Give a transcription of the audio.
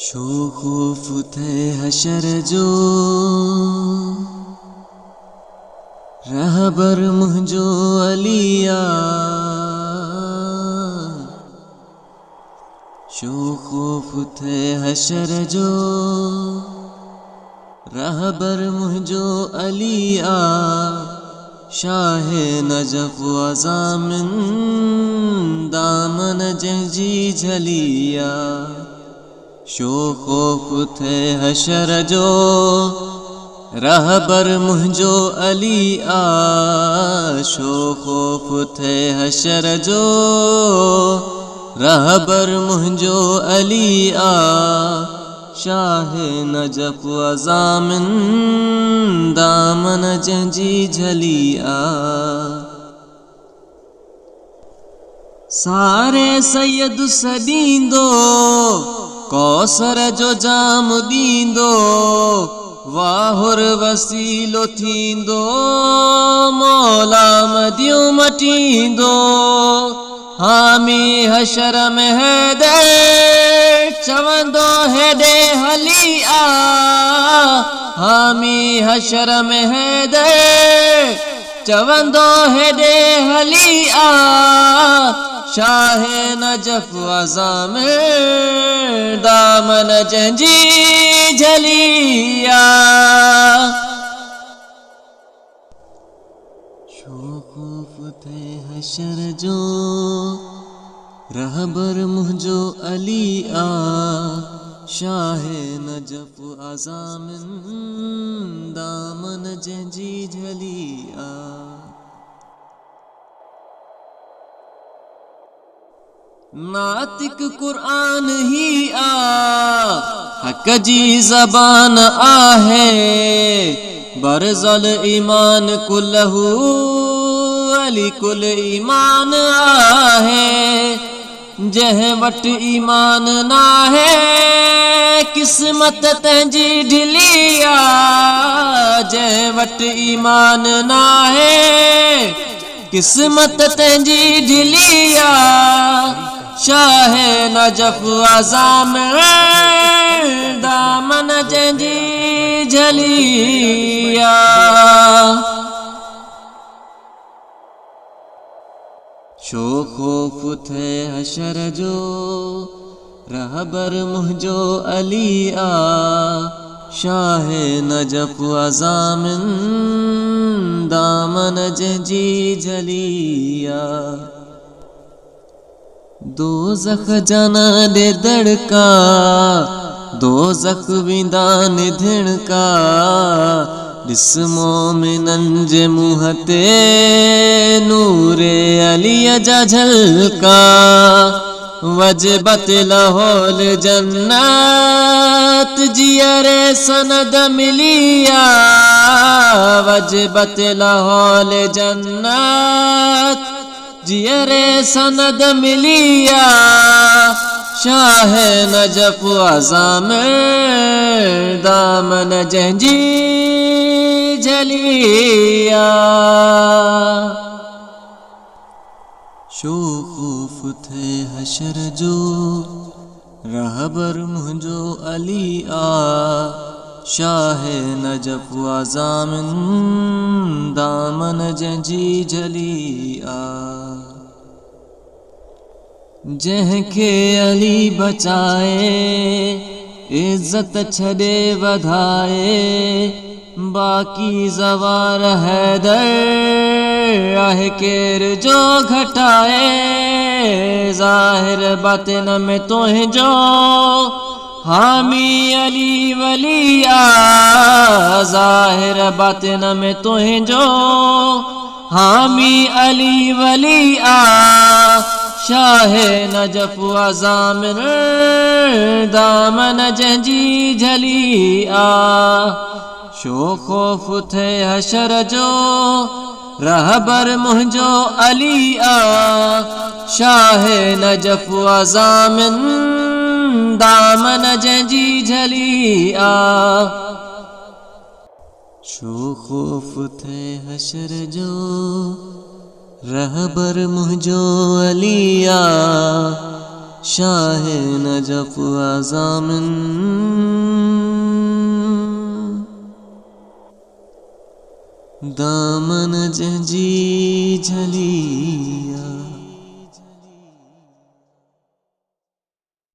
Show खौफ थे हशर जो रहबर मुंहिंजो अलिया। शो खौफ थे हशर जो रहबर मुंहिंजो अलिया। शाहे नजफ अज़ामिन दामन जंहिंजी झलिया। शो खौफ थे हशर जो रहबर मुंहिंजो अलिया। शो खौफ थे हशर जो रहबर मुंहिंजो अलिया। शाहे नजफ अज़ामिन दामन जंहिंजी झलिया। सारे सैयद सॾींदो कौसर जो जाम ॾींदो। वाहुर वसीलो थींदो मौला मदियूं मटींदो। हामी हशर में हैदर चवंदो हेॾे हली आ। हामी हशर में हैदर चवंदो हेॾे हली आ। शाहे नजफ अज़ामिन दामन जंहिंजी झलिया। शो खौफ थे हशर जो रहबर मुंहिंजो अलिया। शाहे नजफ अज़ामिन दामन जंहिंजी झलिया। नातिक कुरान ही आ हक जी ज़बान आहे। बरज़ल ईमान कुलहू अली कुल ईमान आहे। जंहिं वटि ईमान नाहे किस्मत तंहिंजी ढिलिया। जंहिं वटि ईमान नाहे किस्मत तंहिंजी ढिलिया। शाहे नजफ अज़ामिन दामन जंहिंजी झलिया। शो खौफ थे हशर जो रहबर मुंहिंजो अलिया। शाहे नजफ अज़ामिन दामन जंहिंजी झलिया। दोज़ख जाना दे दड़का दोज़ख विंदा निधिणका। ॾिस मोमिनन जे मुंह ते नूरे अलीअ जा झलका। वजबत लहोल जन्नत जियरे सनद मिलिया। वजबत लहोल जन्नत जियरे सनद मिलिया। शाहे नजफ अज़ामिन दामन जंहिंजी झलिया। शो खौफ थे हशर जो रहबर मुंहिंजो अलिया। शाहे नजफ अज़ामिन दामन जंहिंजी झलिया। जंहिंखे अली बचाए इज़्ज़त छॾे वधाए। बाक़ी ज़वार हैदर आहे केर जो घटाए। ज़ाहिर बातिन में तुंहिंजो हामी अली वलिया। ज़ाहिर बातिन में तुंहिंजो हामी अली वलिया। शाहे नजफ अज़ामिन दामन जंहिंजी झलिया। शो खौफ थे हशर जो रहबर मुंहिंजो अलिया। शाहे नजफ अज़ामिन दामन जंहिंजी झलिया। शो खौफ थे हशर जो रहबर मुंहिंजो अलिया। शाह नजफ आज़ामिन दामन जंजी झली